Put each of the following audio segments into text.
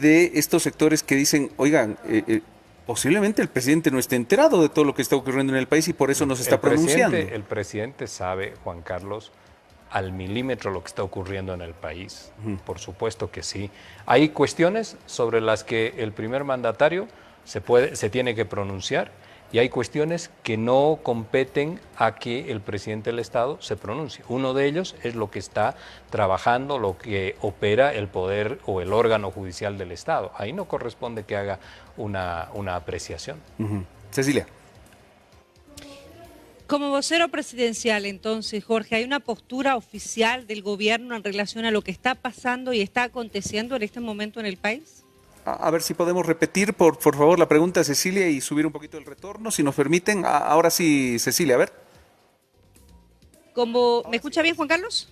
de estos sectores que dicen, oigan, posiblemente el presidente no esté enterado de todo lo que está ocurriendo en el país y por eso no se está pronunciando? El presidente sabe, Juan Carlos, al milímetro lo que está ocurriendo en el país. Por supuesto que sí. Hay cuestiones sobre las que el primer mandatario se tiene que pronunciar y hay cuestiones que no competen a que el presidente del Estado se pronuncie. Uno de ellos es lo que está trabajando, lo que opera el poder o el órgano judicial del Estado. Ahí no corresponde que haga una apreciación. Cecilia. Como vocero presidencial, entonces, Jorge, ¿hay una postura oficial del gobierno en relación a lo que está pasando y está aconteciendo en este momento en el país? A ver si podemos repetir, por favor, la pregunta, Cecilia, y subir un poquito el retorno, si nos permiten. Ahora sí, Cecilia, a ver. ¿Me escucha bien, Juan Carlos?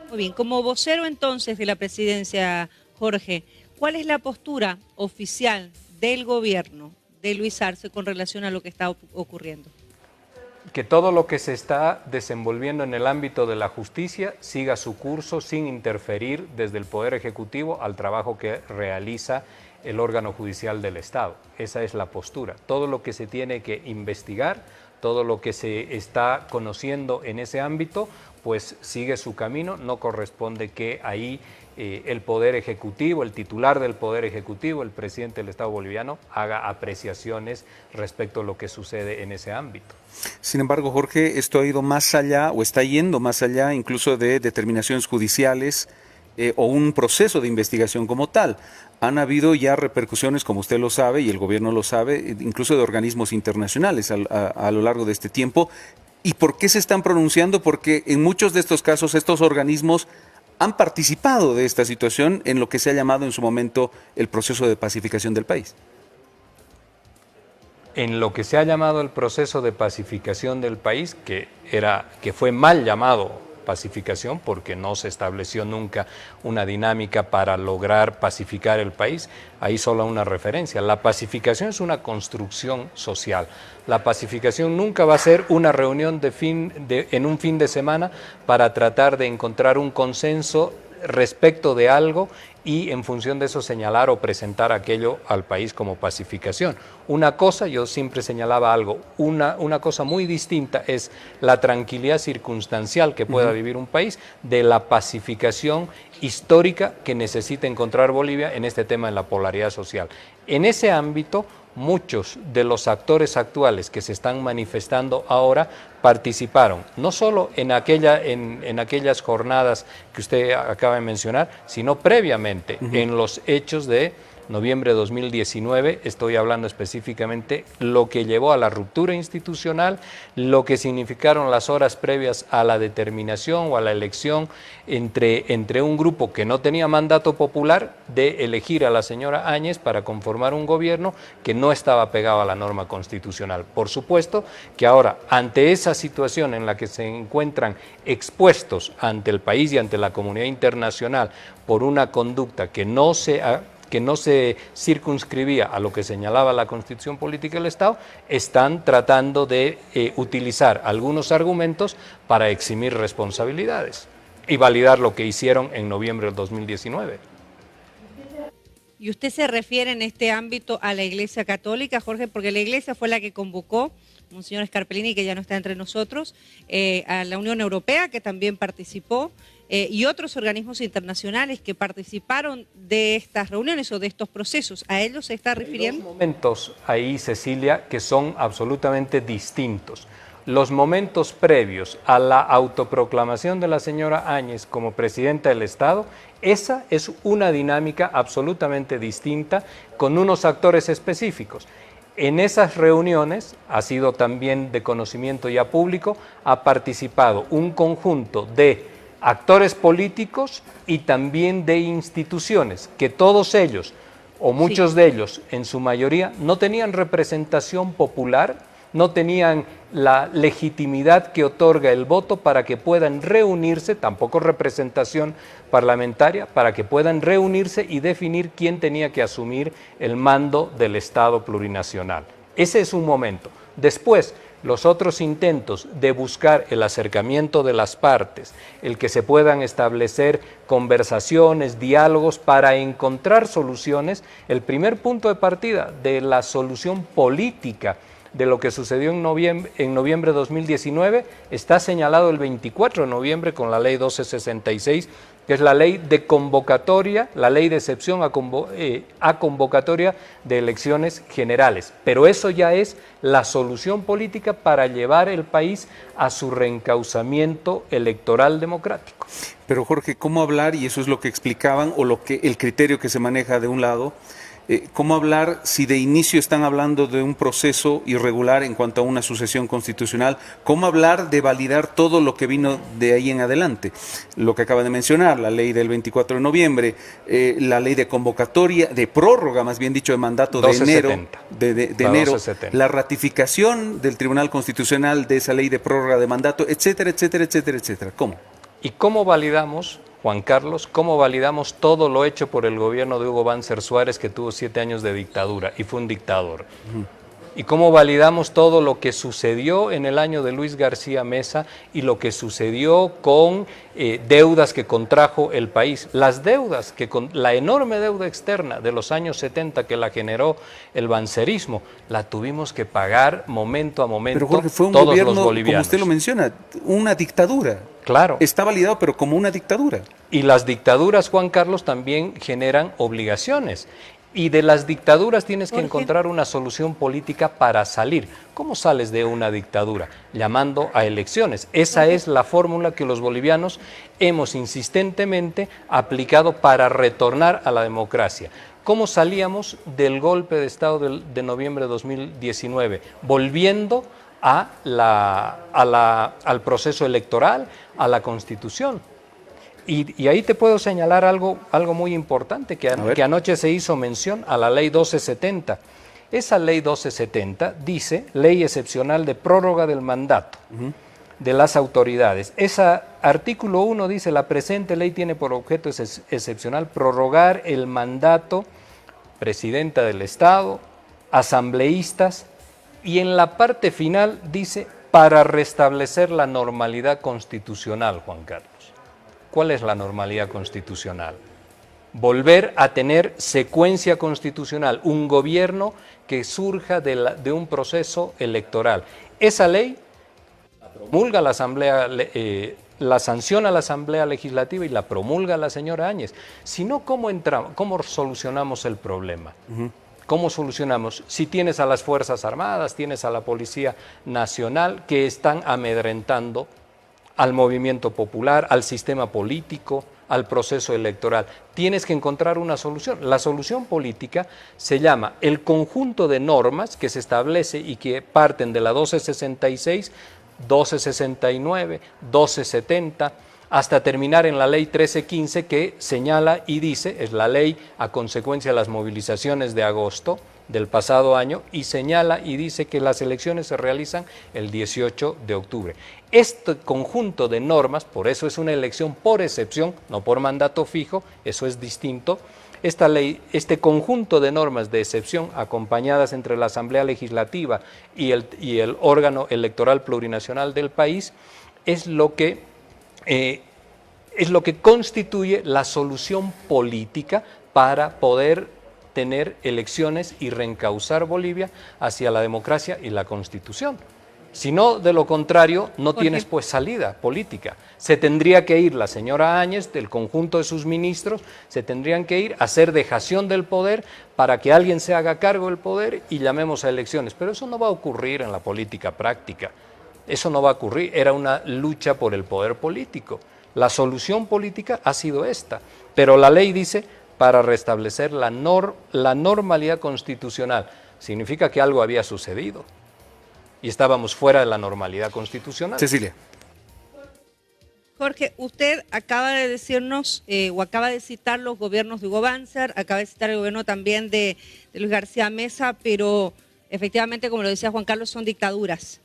Muy bien. Como vocero, entonces, de la presidencia, Jorge, ¿cuál es la postura oficial del gobierno de Luis Arce con relación a lo que está ocurriendo? Que todo lo que se está desenvolviendo en el ámbito de la justicia siga su curso sin interferir desde el Poder Ejecutivo al trabajo que realiza el órgano judicial del Estado. Esa es la postura. Todo lo que se tiene que investigar, todo lo que se está conociendo en ese ámbito, pues sigue su camino. No corresponde que ahí el Poder Ejecutivo, el titular del Poder Ejecutivo, el presidente del Estado boliviano, haga apreciaciones respecto a lo que sucede en ese ámbito. Sin embargo, Jorge, esto ha ido más allá o está yendo más allá incluso de determinaciones judiciales o un proceso de investigación como tal. Han habido ya repercusiones, como usted lo sabe y el gobierno lo sabe, incluso de organismos internacionales a lo largo de este tiempo. ¿Y por qué se están pronunciando? Porque en muchos de estos casos estos organismos han participado de esta situación en lo que se ha llamado en su momento el proceso de pacificación del país. En lo que se ha llamado el proceso de pacificación del país, que fue mal llamado pacificación porque no se estableció nunca una dinámica para lograr pacificar el país, ahí solo una referencia. La pacificación es una construcción social. La pacificación nunca va a ser una reunión en un fin de semana para tratar de encontrar un consenso respecto de algo y en función de eso señalar o presentar aquello al país como pacificación. Una cosa, yo siempre señalaba algo, una cosa muy distinta es la tranquilidad circunstancial que pueda vivir un país de la pacificación histórica que necesita encontrar Bolivia en este tema de la polaridad social. En ese ámbito, muchos de los actores actuales que se están manifestando ahora participaron, no solo en aquellas jornadas que usted acaba de mencionar, sino previamente en los hechos de noviembre de 2019, estoy hablando específicamente lo que llevó a la ruptura institucional, lo que significaron las horas previas a la determinación o a la elección entre un grupo que no tenía mandato popular de elegir a la señora Áñez para conformar un gobierno que no estaba pegado a la norma constitucional. Por supuesto que ahora, ante esa situación en la que se encuentran expuestos ante el país y ante la comunidad internacional por una conducta que no se circunscribía a lo que señalaba la Constitución Política del Estado, están tratando de utilizar algunos argumentos para eximir responsabilidades y validar lo que hicieron en noviembre del 2019. ¿Y usted se refiere en este ámbito a la Iglesia Católica, Jorge? Porque la Iglesia fue la que convocó, Monseñor Scarpellini, que ya no está entre nosotros, a la Unión Europea, que también participó, y otros organismos internacionales que participaron de estas reuniones o de estos procesos. ¿A ellos se está refiriendo? Hay dos momentos ahí, Cecilia, que son absolutamente distintos. Los momentos previos a la autoproclamación de la señora Áñez como presidenta del Estado, esa es una dinámica absolutamente distinta con unos actores específicos. En esas reuniones, ha sido también de conocimiento ya público, ha participado un conjunto de actores políticos y también de instituciones, que todos ellos, o muchos de ellos, en su mayoría, no tenían representación popular, no tenían la legitimidad que otorga el voto para que puedan reunirse, tampoco representación parlamentaria, para que puedan reunirse y definir quién tenía que asumir el mando del Estado plurinacional. Ese es un momento. Después, Los otros intentos de buscar el acercamiento de las partes, el que se puedan establecer conversaciones, diálogos para encontrar soluciones, el primer punto de partida de la solución política de lo que sucedió en noviembre de 2019 está señalado el 24 de noviembre con la ley 1266, que es la ley de convocatoria, la ley de excepción a convocatoria de elecciones generales. Pero eso ya es la solución política para llevar el país a su reencauzamiento electoral democrático. Pero Jorge, ¿cómo hablar? Y eso es lo que explicaban, o el criterio que se maneja de un lado. ¿Cómo hablar si de inicio están hablando de un proceso irregular en cuanto a una sucesión constitucional? ¿Cómo hablar de validar todo lo que vino de ahí en adelante? Lo que acaba de mencionar, la ley del 24 de noviembre, la ley de convocatoria, de prórroga, más bien dicho, de mandato de enero, de enero, la ratificación del Tribunal Constitucional de esa ley de prórroga de mandato, etcétera, etcétera, etcétera, etcétera. ¿Cómo? ¿Y cómo validamos, Juan Carlos, cómo validamos todo lo hecho por el gobierno de Hugo Banzer Suárez, que tuvo 7 años de dictadura y fue un dictador? ¿Y cómo validamos todo lo que sucedió en el año de Luis García Meza y lo que sucedió con deudas que contrajo el país? Las deudas, la enorme deuda externa de los años 70 que la generó el bancerismo, la tuvimos que pagar momento a momento. Pero Jorge, fue un todos gobierno, los bolivianos. como usted lo menciona, una dictadura. Claro. Está validado, pero como una dictadura. Y las dictaduras, Juan Carlos, también generan obligaciones. Y de las dictaduras tienes que encontrar una solución política para salir. ¿Cómo sales de una dictadura? Llamando a elecciones. Esa es la fórmula que los bolivianos hemos insistentemente aplicado para retornar a la democracia. ¿Cómo salíamos del golpe de Estado de noviembre de 2019? Volviendo al proceso electoral, a la Constitución. Y ahí te puedo señalar algo muy importante, que anoche se hizo mención a la ley 1270. Esa ley 1270 dice, ley excepcional de prórroga del mandato de las autoridades. Ese artículo 1 dice, la presente ley tiene por objeto excepcional prorrogar el mandato presidenta del Estado, asambleístas, y en la parte final dice, para restablecer la normalidad constitucional, Juan Carlos. ¿Cuál es la normalidad constitucional? Volver a tener secuencia constitucional, un gobierno que surja de un proceso electoral. Esa ley la promulga la Asamblea, la sanciona la Asamblea Legislativa y la promulga la señora Áñez. Si no, ¿cómo solucionamos el problema? ¿Cómo solucionamos? Si tienes a las Fuerzas Armadas, tienes a la Policía Nacional que están amedrentando al movimiento popular, al sistema político, al proceso electoral. Tienes que encontrar una solución. La solución política se llama el conjunto de normas que se establece y que parten de la 1266, 1269, 1270, hasta terminar en la ley 1315 que señala y dice, es la ley a consecuencia de las movilizaciones de agosto del pasado año, y señala y dice que las elecciones se realizan el 18 de octubre. Este conjunto de normas, por eso es una elección por excepción, no por mandato fijo, eso es distinto. Esta ley, este conjunto de normas de excepción acompañadas entre la Asamblea Legislativa y el órgano electoral plurinacional del país es lo que constituye la solución política para poder tener elecciones y reencauzar Bolivia hacia la democracia y la Constitución. Si no, de lo contrario, no tienes pues salida política. Se tendría que ir la señora Áñez, del conjunto de sus ministros, se tendrían que ir a hacer dejación del poder para que alguien se haga cargo del poder y llamemos a elecciones. Pero eso no va a ocurrir en la política práctica. Eso no va a ocurrir. Era una lucha por el poder político. La solución política ha sido esta. Pero la ley dice, para restablecer la normalidad constitucional. Significa que algo había sucedido y estábamos fuera de la normalidad constitucional. Cecilia. Jorge, usted acaba de decirnos, o acaba de citar los gobiernos de Hugo Banzer, acaba de citar el gobierno también de Luis García Meza, pero efectivamente, como lo decía Juan Carlos, son dictaduras.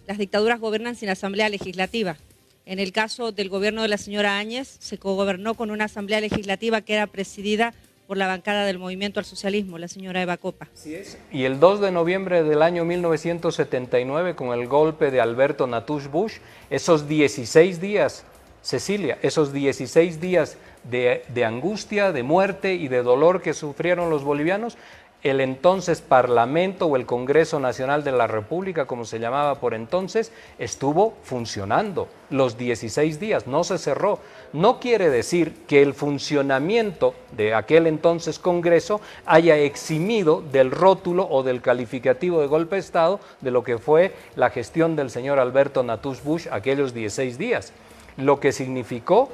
Las dictaduras gobiernan sin asamblea legislativa. En el caso del gobierno de la señora Áñez, se cogobernó con una asamblea legislativa que era presidida por por la bancada del Movimiento al Socialismo, la señora Eva Copa. Así es. Y el 2 de noviembre del año 1979, con el golpe de Alberto Natush Bush, esos 16 días, Cecilia, esos 16 días de angustia, de muerte y de dolor que sufrieron los bolivianos, el entonces Parlamento o el Congreso Nacional de la República, como se llamaba por entonces, estuvo funcionando los 16 días, no se cerró. No quiere decir que el funcionamiento de aquel entonces Congreso haya eximido del rótulo o del calificativo de golpe de Estado de lo que fue la gestión del señor Alberto Natush Bush aquellos 16 días. Lo que significó...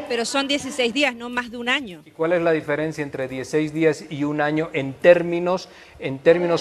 Pero son 16 días, no más de un año. ¿Y cuál es la diferencia entre 16 días y un año en términos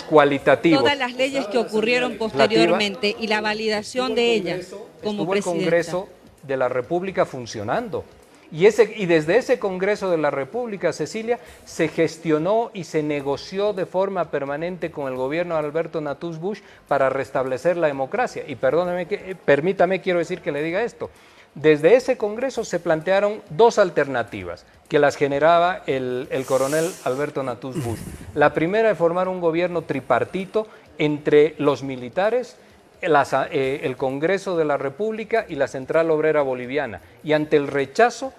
cualitativos? Todas las leyes que ocurrieron posteriormente y la validación de ellas como presidenta. Estuvo el Congreso de la República funcionando. Y desde ese Congreso de la República, Cecilia, se gestionó y se negoció de forma permanente con el gobierno de Alberto Natush Bush para restablecer la democracia. Y permítame, quiero decir que le diga esto. Desde ese Congreso se plantearon dos alternativas que las generaba el coronel Alberto Natush Bush. La primera es formar un gobierno tripartito entre los militares, el Congreso de la República y la Central Obrera Boliviana. Y ante el rechazo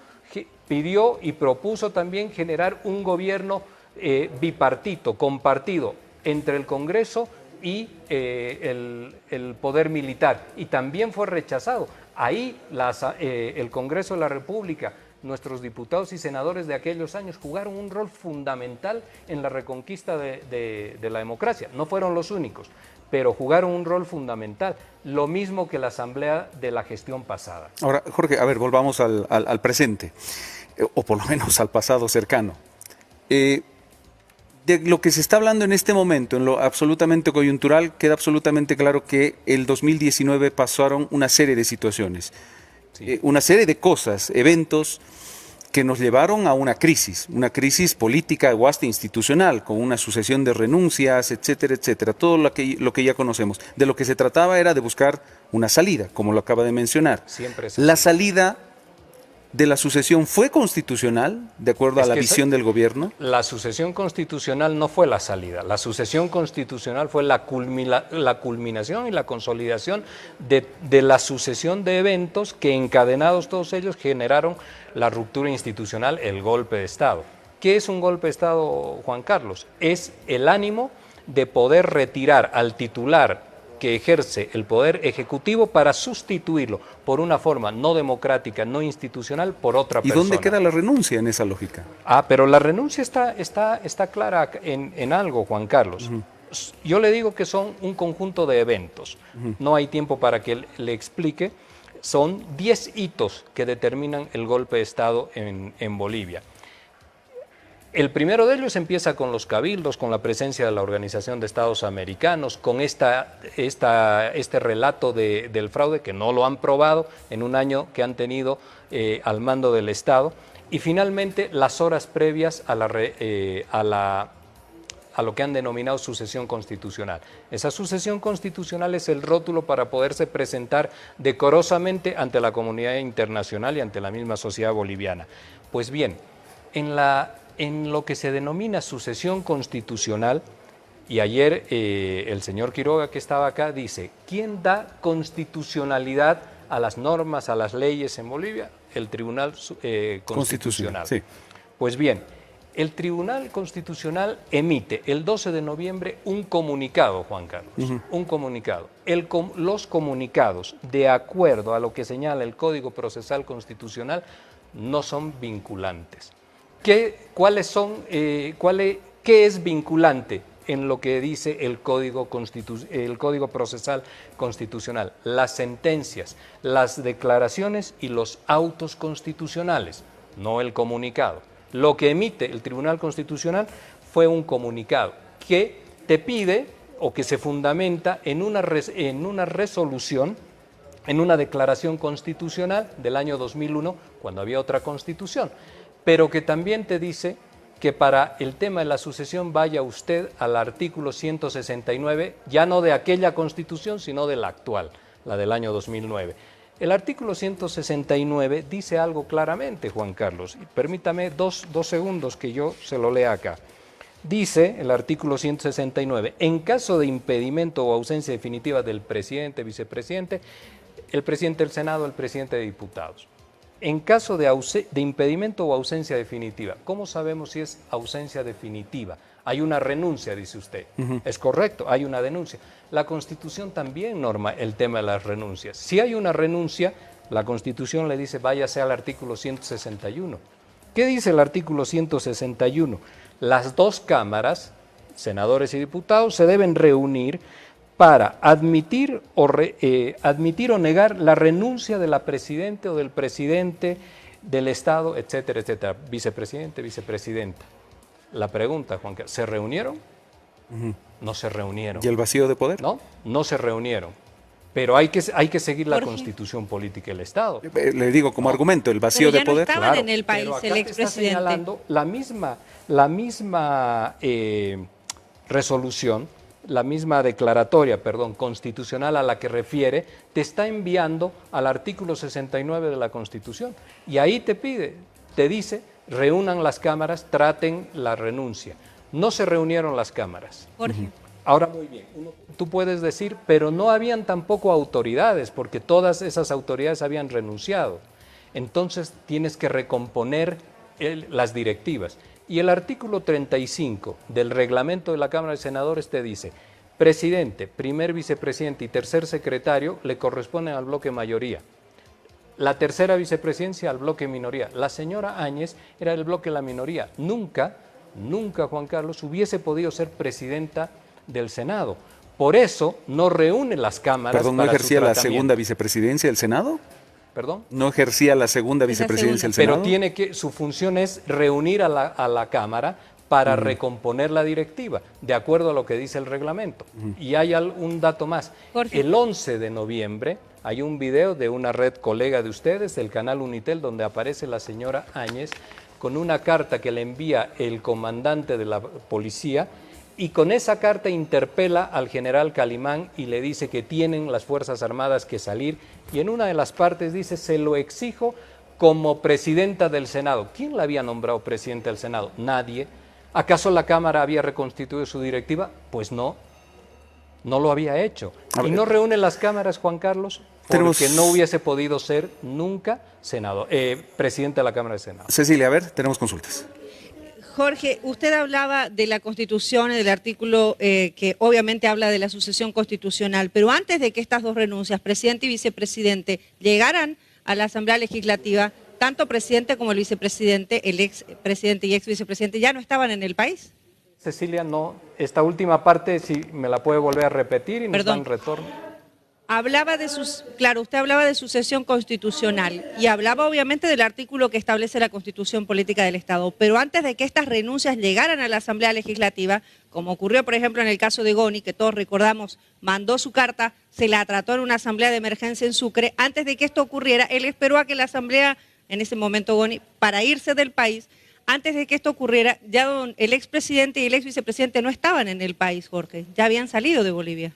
pidió y propuso también generar un gobierno bipartito, compartido entre el Congreso y el poder militar. Y también fue rechazado. Ahí el Congreso de la República, nuestros diputados y senadores de aquellos años jugaron un rol fundamental en la reconquista de la democracia. No fueron los únicos, pero jugaron un rol fundamental, lo mismo que la Asamblea de la gestión pasada. Ahora, Jorge, a ver, volvamos al presente, o por lo menos al pasado cercano. De lo que se está hablando en este momento, en lo absolutamente coyuntural, queda absolutamente claro que el 2019 pasaron una serie de situaciones, sí. Una serie de cosas, eventos que nos llevaron a una crisis política o hasta institucional, con una sucesión de renuncias, etcétera, etcétera, todo lo que ya conocemos. De lo que se trataba era de buscar una salida, como lo acaba de mencionar. Siempre es la salida de la sucesión fue constitucional, de acuerdo a la visión del gobierno. La sucesión constitucional no fue la salida, la sucesión constitucional fue la culminación y la consolidación de la sucesión de eventos que encadenados todos ellos generaron la ruptura institucional, el golpe de Estado. ¿Qué es un golpe de Estado, Juan Carlos? Es el ánimo de poder retirar al titular que ejerce el poder ejecutivo para sustituirlo por una forma no democrática, no institucional, por otra persona. ¿Y dónde queda la renuncia en esa lógica? Pero la renuncia está clara en algo, Juan Carlos. Yo le digo que son un conjunto de eventos. No hay tiempo para que le explique. Son 10 hitos que determinan el golpe de Estado en Bolivia. El primero de ellos empieza con los cabildos, con la presencia de la Organización de Estados Americanos, con este relato del fraude que no lo han probado en un año que han tenido al mando del Estado, y finalmente las horas previas a lo que han denominado sucesión constitucional. Esa sucesión constitucional es el rótulo para poderse presentar decorosamente ante la comunidad internacional y ante la misma sociedad boliviana. Pues bien, en lo que se denomina sucesión constitucional, y ayer el señor Quiroga, que estaba acá, dice, ¿quién da constitucionalidad a las normas, a las leyes en Bolivia? El Tribunal Constitucional. Sí. Pues bien, el Tribunal Constitucional emite el 12 de noviembre un comunicado, Juan Carlos, un comunicado. Los comunicados, de acuerdo a lo que señala el Código Procesal Constitucional, no son vinculantes. ¿Qué es vinculante en lo que dice el Código Procesal Constitucional? Las sentencias, las declaraciones y los autos constitucionales, no el comunicado. Lo que emite el Tribunal Constitucional fue un comunicado que te pide o que se fundamenta en una resolución, en una declaración constitucional del año 2001, cuando había otra constitución, pero que también te dice que para el tema de la sucesión vaya usted al artículo 169, ya no de aquella constitución, sino de la actual, la del año 2009. El artículo 169 dice algo claramente, Juan Carlos. Permítame dos segundos que yo se lo lea acá. Dice el artículo 169, en caso de impedimento o ausencia definitiva del presidente, vicepresidente, el presidente del Senado, el presidente de diputados. En caso de impedimento o ausencia definitiva, ¿cómo sabemos si es ausencia definitiva? Hay una renuncia, dice usted. Es correcto, hay una denuncia. La Constitución también norma el tema de las renuncias. Si hay una renuncia, la Constitución le dice váyase al artículo 161. ¿Qué dice el artículo 161? Las dos cámaras, senadores y diputados, se deben reunir para admitir o negar la renuncia de la presidenta o del presidente del Estado, etcétera, etcétera, vicepresidente, vicepresidenta. La pregunta, Juan Carlos, ¿se reunieron? No se reunieron. ¿Y el vacío de poder? No, no se reunieron. Pero hay que seguir la Constitución política del Estado. Le digo como argumento, el vacío de poder. Estaban en el país pero acá el expresidente. está señalando la misma resolución, la misma declaratoria, constitucional a la que refiere, te está enviando al artículo 69 de la Constitución. Y ahí te dice, reúnan las cámaras, traten la renuncia. No se reunieron las cámaras. Jorge. Ahora, muy bien, tú puedes decir, pero no habían tampoco autoridades, porque todas esas autoridades habían renunciado. Entonces tienes que recomponer las directivas. Y el artículo 35 del reglamento de la Cámara de Senadores te dice, presidente, primer vicepresidente y tercer secretario le corresponden al bloque mayoría. La tercera vicepresidencia al bloque minoría. La señora Áñez era del bloque la minoría. Nunca, Juan Carlos, hubiese podido ser presidenta del Senado. Por eso no reúne las cámaras. Perdón, ¿no ejercía la segunda vicepresidencia del Senado? ¿Perdón? ¿No ejercía la segunda vicepresidencia del Senado? Pero su función es reunir a la Cámara para recomponer la directiva, de acuerdo a lo que dice el reglamento. Y hay un dato más. Jorge. El 11 de noviembre hay un video de una red colega de ustedes, del canal Unitel, donde aparece la señora Áñez con una carta que le envía el comandante de la policía, y con esa carta interpela al general Calimán y le dice que tienen las Fuerzas Armadas que salir, y en una de las partes dice, se lo exijo como presidenta del Senado. ¿Quién la había nombrado presidenta del Senado? Nadie. ¿Acaso la Cámara había reconstituido su directiva? Pues no lo había hecho. Y no reúne las cámaras, Juan Carlos, porque no hubiese podido ser nunca presidente de la Cámara de Senado. Cecilia, a ver, tenemos consultas. Jorge, usted hablaba de la Constitución y del artículo que obviamente habla de la sucesión constitucional, pero antes de que estas dos renuncias, presidente y vicepresidente, llegaran a la Asamblea Legislativa, tanto presidente como el vicepresidente, el ex presidente y ex vicepresidente, ya no estaban en el país. Cecilia, no, esta última parte, si me la puede volver a repetir y nos dan retorno. Usted hablaba de sucesión constitucional y hablaba obviamente del artículo que establece la Constitución Política del Estado, pero antes de que estas renuncias llegaran a la Asamblea Legislativa, como ocurrió por ejemplo en el caso de Goni, que todos recordamos, mandó su carta, se la trató en una asamblea de emergencia en Sucre, antes de que esto ocurriera, él esperó a que la asamblea, en ese momento Goni, para irse del país, antes de que esto ocurriera, ya el expresidente y el ex vicepresidente no estaban en el país, Jorge, ya habían salido de Bolivia.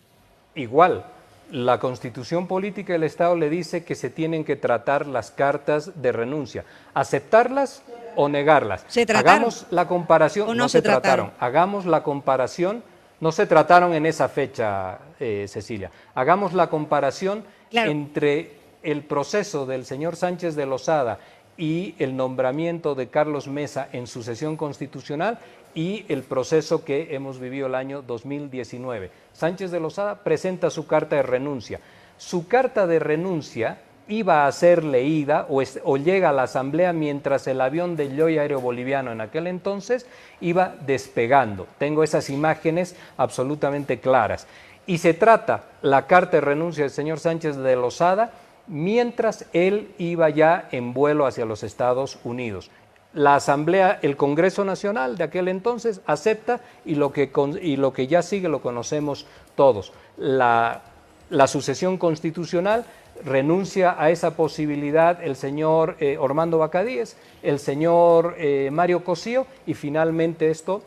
Igual. La Constitución Política del Estado le dice que se tienen que tratar las cartas de renuncia, aceptarlas o negarlas. ¿Se trataron? Hagamos la comparación. ¿O no se trataron? Hagamos la comparación. No se trataron en esa fecha, Cecilia. Hagamos la comparación entre el proceso del señor Sánchez de Lozada y el nombramiento de Carlos Mesa en sucesión constitucional y el proceso que hemos vivido el año 2019. Sánchez de Lozada presenta su carta de renuncia. Su carta de renuncia iba a ser leída o llega a la Asamblea mientras el avión del Yoy Aéreo Boliviano en aquel entonces iba despegando. Tengo esas imágenes absolutamente claras. Y se trata la carta de renuncia del señor Sánchez de Lozada mientras él iba ya en vuelo hacia los Estados Unidos. La Asamblea, el Congreso Nacional de aquel entonces acepta y lo que ya sigue lo conocemos todos. La sucesión constitucional renuncia a esa posibilidad el señor Ormando Bacadíes, el señor Mario Cosío y finalmente esto...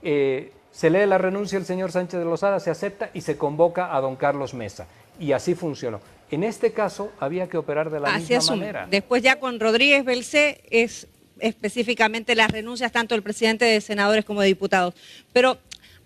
se lee la renuncia del señor Sánchez de Lozada, se acepta y se convoca a don Carlos Mesa. Y así funcionó. En este caso había que operar de la Así misma asume. manera. Después ya con Rodríguez Belcé es específicamente las renuncias tanto del presidente de senadores como de diputados. Pero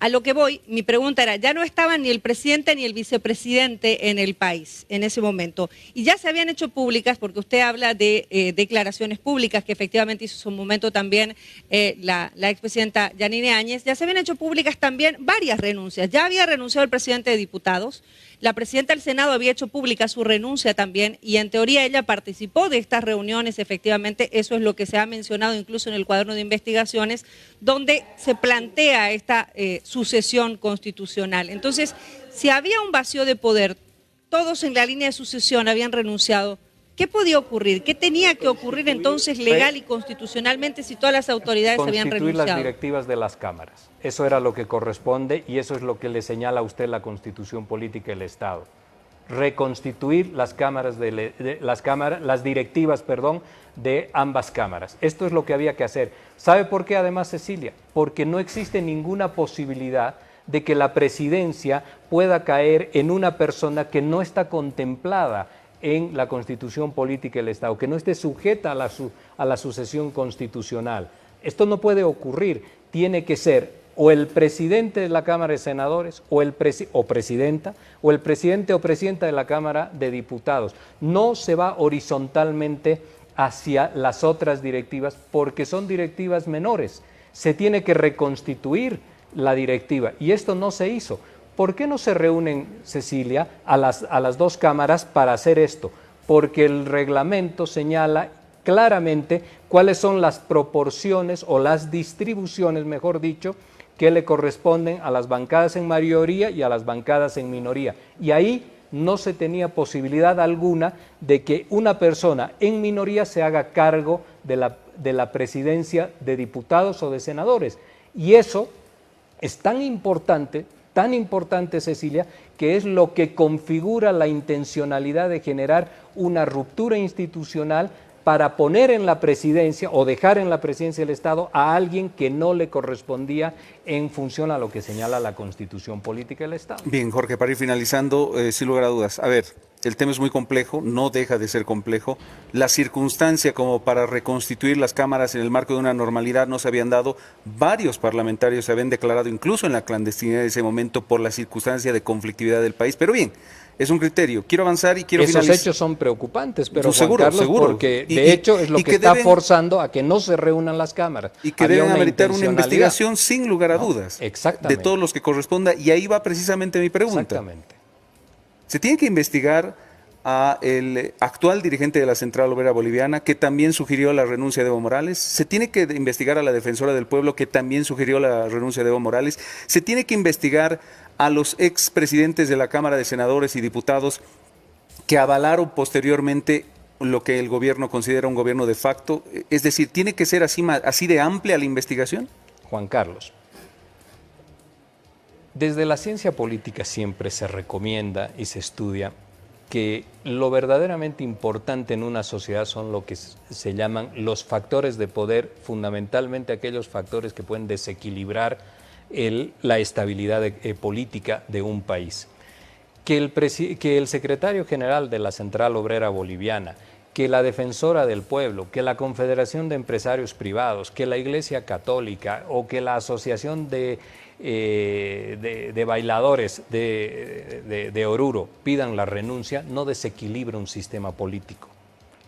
a lo que voy, mi pregunta era, ya no estaban ni el presidente ni el vicepresidente en el país en ese momento. Y ya se habían hecho públicas, porque usted habla de declaraciones públicas que efectivamente hizo en su momento también la expresidenta Yanine Áñez, ya se habían hecho públicas también varias renuncias. Ya había renunciado el presidente de diputados, la presidenta del Senado había hecho pública su renuncia también y en teoría ella participó de estas reuniones, efectivamente, eso es lo que se ha mencionado incluso en el cuaderno de investigaciones, donde se plantea esta sucesión constitucional. Entonces, si había un vacío de poder, todos en la línea de sucesión habían renunciado, ¿qué podía ocurrir? ¿Qué tenía que ocurrir entonces legal y constitucionalmente si todas las autoridades habían Constituir renunciado? las directivas de las cámaras. Eso era lo que corresponde y eso es lo que le señala a usted la Constitución Política del Estado. Reconstituir las cámaras las directivas, de ambas cámaras. Esto es lo que había que hacer. ¿Sabe por qué además, Cecilia? Porque no existe ninguna posibilidad de que la presidencia pueda caer en una persona que no está contemplada en la Constitución Política del Estado, que no esté sujeta a la sucesión constitucional. Esto no puede ocurrir, tiene que ser o el presidente de la Cámara de Senadores o presidenta, o el presidente o presidenta de la Cámara de Diputados. No se va horizontalmente hacia las otras directivas porque son directivas menores. Se tiene que reconstituir la directiva y esto no se hizo. ¿Por qué no se reúnen, Cecilia, a las dos cámaras para hacer esto? Porque el reglamento señala claramente cuáles son las proporciones o las distribuciones, mejor dicho, que le corresponden a las bancadas en mayoría y a las bancadas en minoría. Y ahí no se tenía posibilidad alguna de que una persona en minoría se haga cargo de la presidencia de diputados o de senadores. Y eso es tan importante, Cecilia, que es lo que configura la intencionalidad de generar una ruptura institucional para poner en la presidencia o dejar en la presidencia del Estado a alguien que no le correspondía en función a lo que señala la Constitución Política del Estado. Bien, Jorge, para ir finalizando, sin lugar a dudas, a ver, el tema es muy complejo, no deja de ser complejo. La circunstancia como para reconstituir las cámaras en el marco de una normalidad no se habían dado. Varios parlamentarios se habían declarado incluso en la clandestinidad de ese momento por la circunstancia de conflictividad del país. Pero bien, es un criterio. Quiero avanzar y quiero finalizar. Esos hechos son preocupantes, pero Seguro, Juan Carlos, seguro. porque de hecho es lo que está forzando a que no se reúnan las cámaras. Y que deben ameritar una investigación sin lugar a dudas. Exactamente. De todos los que corresponda. Y ahí va precisamente mi pregunta. Exactamente. Se tiene que investigar a el actual dirigente de la Central Obrera Boliviana, que también sugirió la renuncia de Evo Morales. Se tiene que investigar a la Defensora del Pueblo, que también sugirió la renuncia de Evo Morales. Se tiene que investigar a los expresidentes de la Cámara de Senadores y Diputados que avalaron posteriormente lo que el gobierno considera un gobierno de facto. Es decir, ¿tiene que ser así de amplia la investigación? Juan Carlos, desde la ciencia política siempre se recomienda y se estudia que lo verdaderamente importante en una sociedad son lo que se llaman los factores de poder, fundamentalmente aquellos factores que pueden desequilibrar la estabilidad política de un país. Que el secretario general de la Central Obrera Boliviana, que la Defensora del Pueblo, que la Confederación de Empresarios Privados, que la Iglesia Católica o que la Asociación de bailadores de Oruro pidan la renuncia, no desequilibra un sistema político.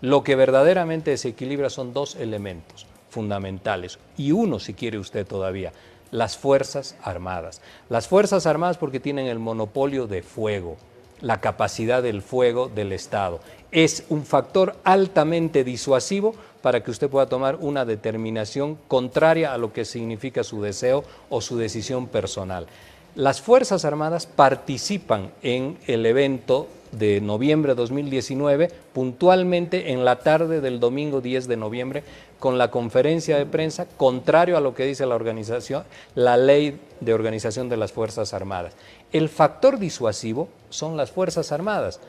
Lo que verdaderamente desequilibra son dos elementos fundamentales, y uno, si quiere usted todavía, las Fuerzas Armadas. Las Fuerzas Armadas porque tienen el monopolio de fuego, la capacidad del fuego del Estado. Es un factor altamente disuasivo para que usted pueda tomar una determinación contraria a lo que significa su deseo o su decisión personal. Las Fuerzas Armadas participan en el evento de noviembre de 2019, puntualmente en la tarde del domingo 10 de noviembre, con la conferencia de prensa, contrario a lo que dice la ley de organización de las Fuerzas Armadas. El factor disuasivo son las Fuerzas Armadas,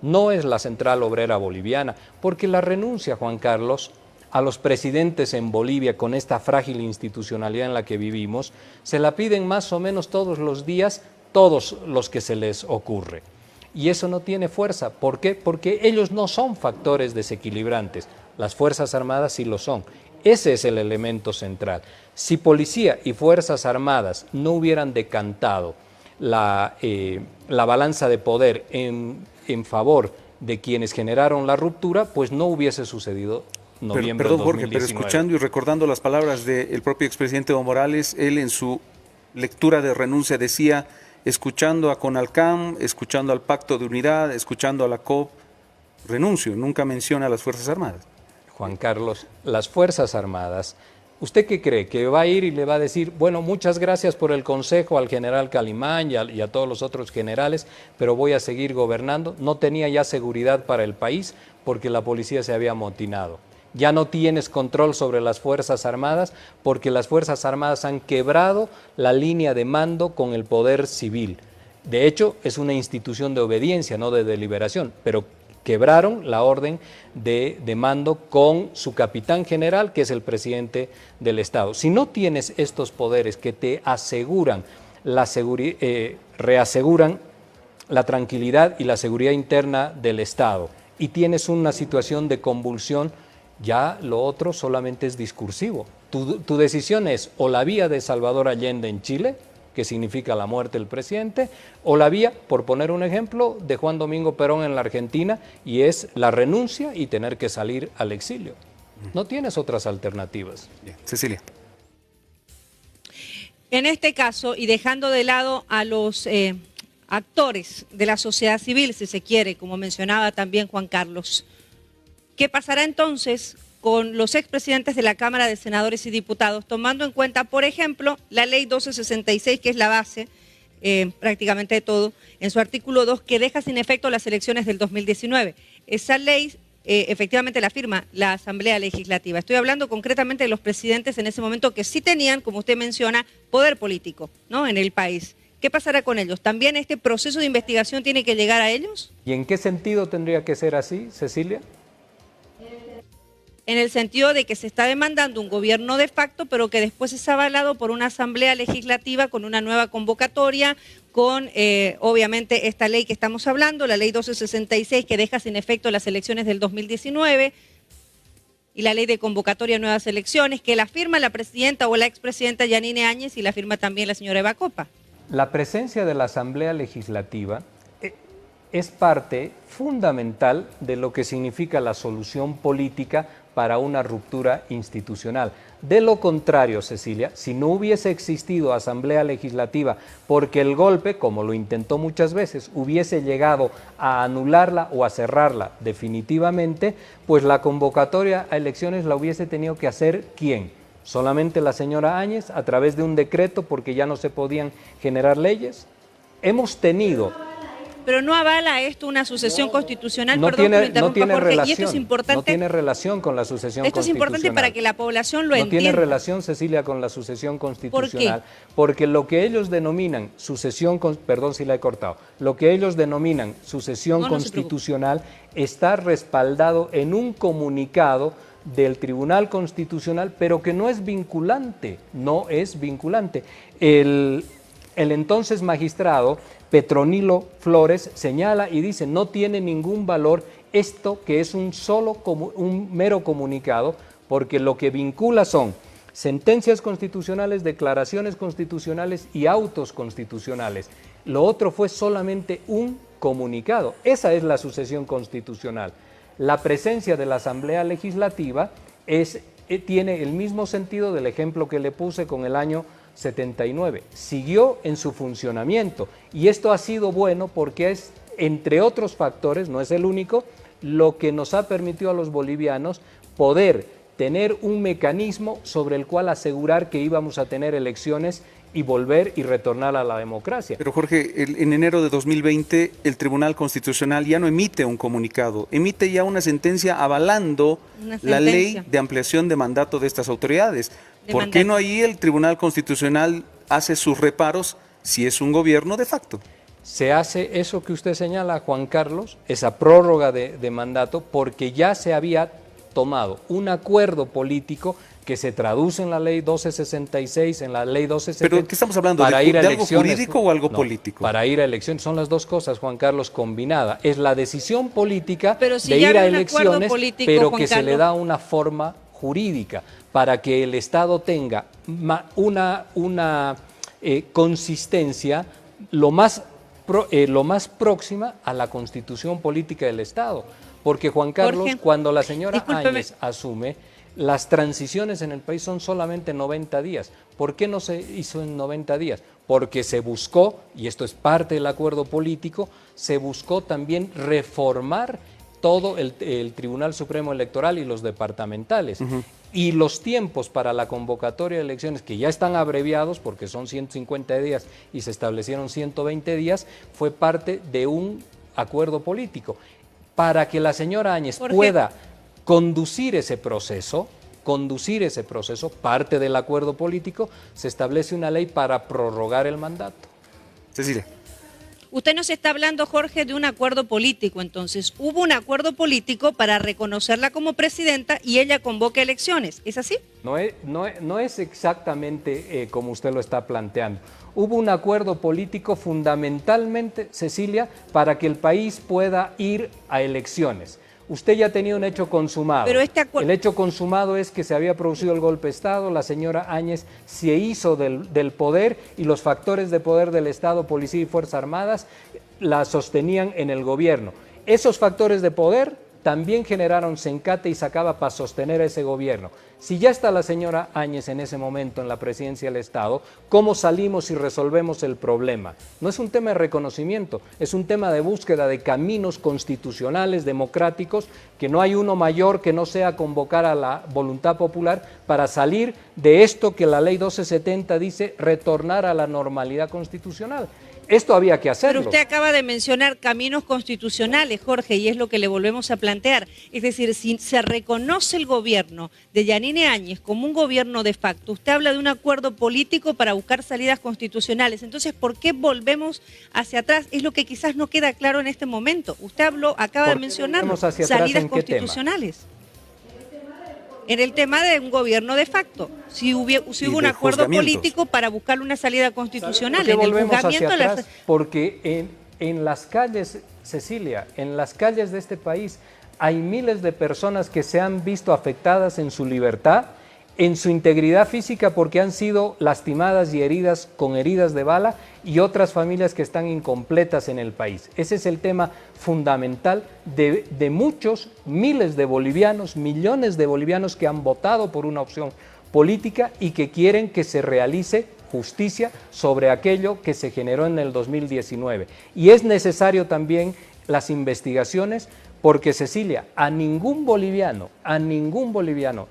no es la Central Obrera Boliviana, porque la renuncia, Juan Carlos, a los presidentes en Bolivia con esta frágil institucionalidad en la que vivimos, se la piden más o menos todos los días, todos los que se les ocurre. y eso no tiene fuerza. ¿Por qué? Porque ellos no son factores desequilibrantes, las Fuerzas Armadas sí lo son. Ese es el elemento central. Si policía y Fuerzas Armadas no hubieran decantado la balanza de poder en favor de quienes generaron la ruptura, pues no hubiese sucedido noviembre Perdón, de 2019. Jorge, pero escuchando y recordando las palabras del propio expresidente Evo Morales, él en su lectura de renuncia decía, escuchando a CONALCAM, escuchando al Pacto de Unidad, escuchando a la COP, renuncio, nunca menciona a las Fuerzas Armadas. Juan Carlos, las Fuerzas Armadas, ¿usted qué cree? ¿Que va a ir y le va a decir, bueno, muchas gracias por el consejo al general Calimán y a todos los otros generales, pero voy a seguir gobernando? No tenía ya seguridad para el país porque la policía se había amotinado. Ya no tienes control sobre las Fuerzas Armadas porque las Fuerzas Armadas han quebrado la línea de mando con el poder civil. De hecho, es una institución de obediencia, no de deliberación, pero quebraron la orden de mando con su capitán general, que es el presidente del Estado. Si no tienes estos poderes que te aseguran reaseguran la tranquilidad y la seguridad interna del Estado, y tienes una situación de convulsión, ya lo otro solamente es discursivo. Tu decisión es o la vía de Salvador Allende en Chile, que significa la muerte del presidente, o la vía, por poner un ejemplo, de Juan Domingo Perón en la Argentina, y es la renuncia y tener que salir al exilio. No tienes otras alternativas. Bien. Cecilia. En este caso, y dejando de lado a los actores de la sociedad civil, si se quiere, como mencionaba también Juan Carlos, ¿qué pasará entonces con los expresidentes de la Cámara de Senadores y Diputados, tomando en cuenta, por ejemplo, la Ley 1266, que es la base prácticamente de todo, en su artículo 2, que deja sin efecto las elecciones del 2019? Esa ley efectivamente la firma la Asamblea Legislativa. Estoy hablando concretamente de los presidentes en ese momento que sí tenían, como usted menciona, poder político, ¿no?, en el país. ¿Qué pasará con ellos? ¿También este proceso de investigación tiene que llegar a ellos? ¿Y en qué sentido tendría que ser así, Cecilia? En el sentido de que se está demandando un gobierno de facto, pero que después es avalado por una asamblea legislativa con una nueva convocatoria, con obviamente esta ley que estamos hablando, la ley 1266, que deja sin efecto las elecciones del 2019, y la ley de convocatoria a nuevas elecciones, que la firma la presidenta o la expresidenta Yanine Áñez y la firma también la señora Eva Copa. La presencia de la Asamblea Legislativa es parte fundamental de lo que significa la solución política para una ruptura institucional. De lo contrario, Cecilia, si no hubiese existido Asamblea Legislativa porque el golpe, como lo intentó muchas veces, hubiese llegado a anularla o a cerrarla definitivamente, pues la convocatoria a elecciones la hubiese tenido que hacer ¿quién? Solamente la señora Áñez, a través de un decreto porque ya no se podían generar leyes. Hemos tenido... Pero no avala esto una sucesión constitucional, no perdón que lo no tiene Jorge, relación, y esto es importante. no tiene relación con la sucesión esto constitucional. Esto es importante para que la población lo entienda. No tiene relación, Cecilia, con la sucesión constitucional. ¿Por qué? Porque lo que ellos denominan sucesión, perdón si la he cortado, lo que ellos denominan sucesión constitucional está respaldado en un comunicado del Tribunal Constitucional, pero que no es vinculante, no es vinculante. El entonces magistrado Petronilo Flores señala y dice, no tiene ningún valor esto que es un mero comunicado, porque lo que vincula son sentencias constitucionales, declaraciones constitucionales y autos constitucionales. Lo otro fue solamente un comunicado. Esa es la sucesión constitucional. La presencia de la Asamblea Legislativa tiene el mismo sentido del ejemplo que le puse con el año 79. Siguió en su funcionamiento y esto ha sido bueno porque es, entre otros factores, no es el único, lo que nos ha permitido a los bolivianos poder tener un mecanismo sobre el cual asegurar que íbamos a tener elecciones y volver y retornar a la democracia. Pero Jorge, en enero de 2020 el Tribunal Constitucional ya no emite un comunicado, emite ya una sentencia avalando la ley de ampliación de mandato de estas autoridades. ¿Por qué no ahí el Tribunal Constitucional hace sus reparos si es un gobierno de facto? Se hace eso que usted señala, Juan Carlos, esa prórroga de mandato, porque ya se había tomado un acuerdo político que se traduce en la ley 1266, en la ley 1270. ¿Pero qué estamos hablando? Para ¿De ir a algo elecciones, jurídico o algo no, político? Para ir a elecciones son las dos cosas, Juan Carlos, combinada. Es la decisión política Pero si de ya ir a había un acuerdo elecciones, político, pero Juan que se le Carlos. da una forma jurídica para que el Estado tenga una consistencia lo más próxima a la constitución política del Estado. Porque, Juan Carlos, Jorge, cuando la señora discúlpeme. Áñez asume, las transiciones en el país son solamente 90 días. ¿Por qué no se hizo en 90 días? Porque se buscó, y esto es parte del acuerdo político, se buscó también reformar todo el Tribunal Supremo Electoral y los departamentales. Y los tiempos para la convocatoria de elecciones, que ya están abreviados porque son 150 días y se establecieron 120 días, fue parte de un acuerdo político. Para que la señora Áñez pueda conducir ese proceso, parte del acuerdo político, se establece una ley para prorrogar el mandato. Cecilia. Usted nos está hablando, Jorge, de un acuerdo político. Entonces, hubo un acuerdo político para reconocerla como presidenta y ella convoca elecciones. ¿Es así? No es exactamente como usted lo está planteando. Hubo un acuerdo político fundamentalmente, Cecilia, para que el país pueda ir a elecciones. Usted ya tenía un hecho consumado. Pero el hecho consumado es que se había producido el golpe de Estado, la señora Áñez se hizo del poder y los factores de poder del Estado, Policía y Fuerzas Armadas la sostenían en el gobierno. Esos factores de poder también generaron Sencate y Sacaba para sostener a ese gobierno. Si ya está la señora Áñez en ese momento en la presidencia del Estado, ¿cómo salimos y resolvemos el problema? No es un tema de reconocimiento, es un tema de búsqueda de caminos constitucionales, democráticos, que no hay uno mayor que no sea convocar a la voluntad popular para salir de esto que la ley 1270 dice, retornar a la normalidad constitucional. Esto había que hacerlo. Pero usted acaba de mencionar caminos constitucionales, Jorge, y es lo que le volvemos a plantear. Es decir, si se reconoce el gobierno de Yanine Áñez como un gobierno de facto, usted habla de un acuerdo político para buscar salidas constitucionales. Entonces, ¿por qué volvemos hacia atrás? Es lo que quizás no queda claro en este momento. Usted acaba de mencionar salidas constitucionales. En el tema de un gobierno de facto, si hubo un acuerdo político para buscar una salida constitucional. ¿Por qué volvemos hacia atrás? Porque en las calles, Cecilia, en las calles de este país hay miles de personas que se han visto afectadas en su libertad, en su integridad física porque han sido lastimadas y heridas con heridas de bala y otras familias que están incompletas en el país. Ese es el tema fundamental de muchos, miles de bolivianos, millones de bolivianos que han votado por una opción política y que quieren que se realice justicia sobre aquello que se generó en el 2019. Y es necesario también las investigaciones porque, Cecilia, a ningún boliviano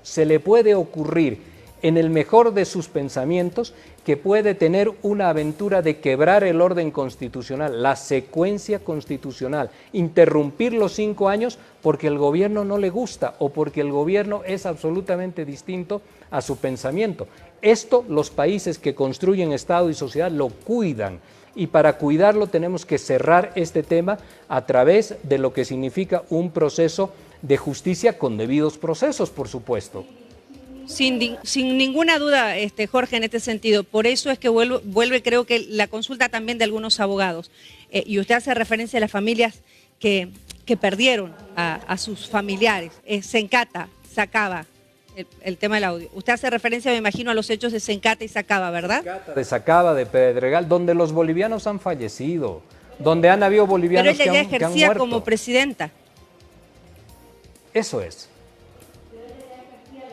se le puede ocurrir en el mejor de sus pensamientos que puede tener una aventura de quebrar el orden constitucional, la secuencia constitucional, interrumpir los 5 años porque el gobierno no le gusta o porque el gobierno es absolutamente distinto a su pensamiento. Esto los países que construyen Estado y sociedad lo cuidan. Y para cuidarlo tenemos que cerrar este tema a través de lo que significa un proceso de justicia con debidos procesos, por supuesto. Sin ninguna duda, Jorge, en este sentido. Por eso es que vuelve, creo que la consulta también de algunos abogados. Y usted hace referencia a las familias que perdieron a sus familiares. Sencata, Sacaba. El tema del audio. Usted hace referencia, me imagino, a los hechos de Sencata y Sacaba, ¿verdad? De Sacaba, de Pedregal, donde los bolivianos han fallecido, donde han habido bolivianos que han muerto. Pero ella ya ejercía como presidenta. Eso es.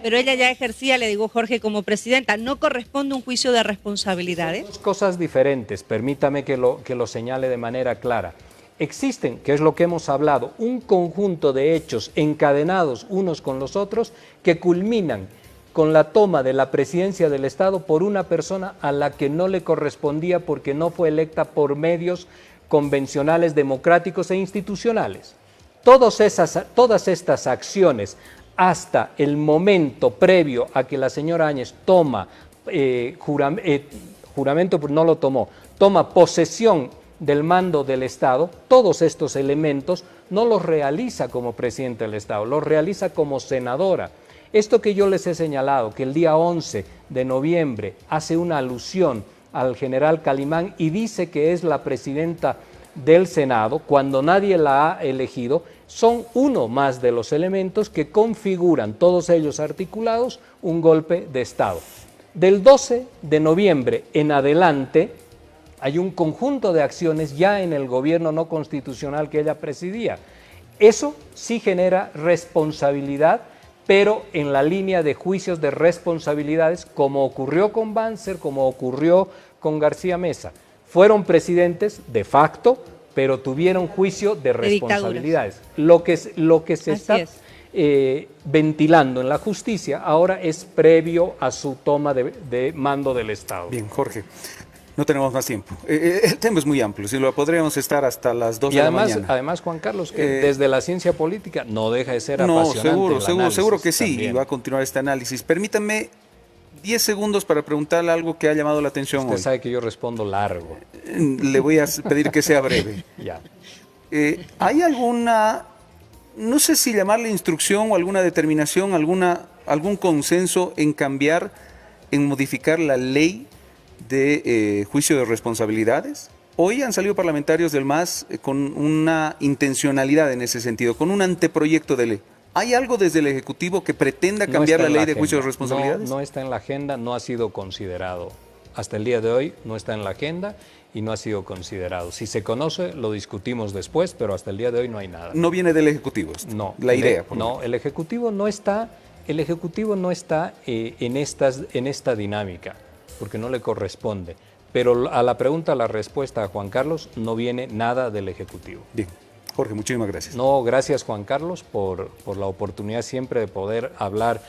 Pero ella ya ejercía, le digo, Jorge, como presidenta. ¿No corresponde un juicio de responsabilidades? Son dos cosas diferentes, permítame que lo señale de manera clara. Existen, que es lo que hemos hablado, un conjunto de hechos encadenados unos con los otros que culminan con la toma de la presidencia del Estado por una persona a la que no le correspondía porque no fue electa por medios convencionales, democráticos e institucionales. Todas estas acciones hasta el momento previo a que la señora Áñez toma juramento, pues no lo tomó, toma posesión del mando del Estado, todos estos elementos no los realiza como presidente del Estado, los realiza como senadora. Esto que yo les he señalado, que el día 11 de noviembre hace una alusión al general Calimán y dice que es la presidenta del Senado, cuando nadie la ha elegido, son uno más de los elementos que configuran, todos ellos articulados, un golpe de Estado. Del 12 de noviembre en adelante hay un conjunto de acciones ya en el gobierno no constitucional que ella presidía. Eso sí genera responsabilidad, pero en la línea de juicios de responsabilidades, como ocurrió con Banzer, como ocurrió con García Mesa. Fueron presidentes de facto, pero tuvieron juicio de responsabilidades. Lo que se está ventilando en la justicia ahora es previo a su toma de mando del Estado. Bien, Jorge, no tenemos más tiempo. El tema es muy amplio, si lo podríamos estar hasta las 2 de la mañana. Además, Juan Carlos, que desde la ciencia política no deja de ser apasionante. Seguro que sí, también. y va a continuar este análisis. Permítanme 10 segundos para preguntarle algo que ha llamado la atención Usted hoy. sabe que yo respondo largo. Le voy a pedir que sea breve. Ya. ¿Hay alguna, no sé si llamarle instrucción o alguna determinación, algún consenso en cambiar, en modificar la ley de juicio de responsabilidades? Hoy han salido parlamentarios del MAS con una intencionalidad en ese sentido, con un anteproyecto de ley. ¿Hay algo desde el Ejecutivo que pretenda cambiar la ley de juicio de responsabilidades? No está en la agenda, no ha sido considerado. Hasta el día de hoy no está en la agenda y no ha sido considerado. Si se conoce, lo discutimos después, pero hasta el día de hoy no hay nada. ¿No viene del Ejecutivo esto? No. La idea. No, el Ejecutivo no está en esta dinámica, porque no le corresponde. Pero a la pregunta, la respuesta a Juan Carlos, no viene nada del Ejecutivo. Bien. Jorge, muchísimas gracias. No, gracias Juan Carlos por la oportunidad siempre de poder hablar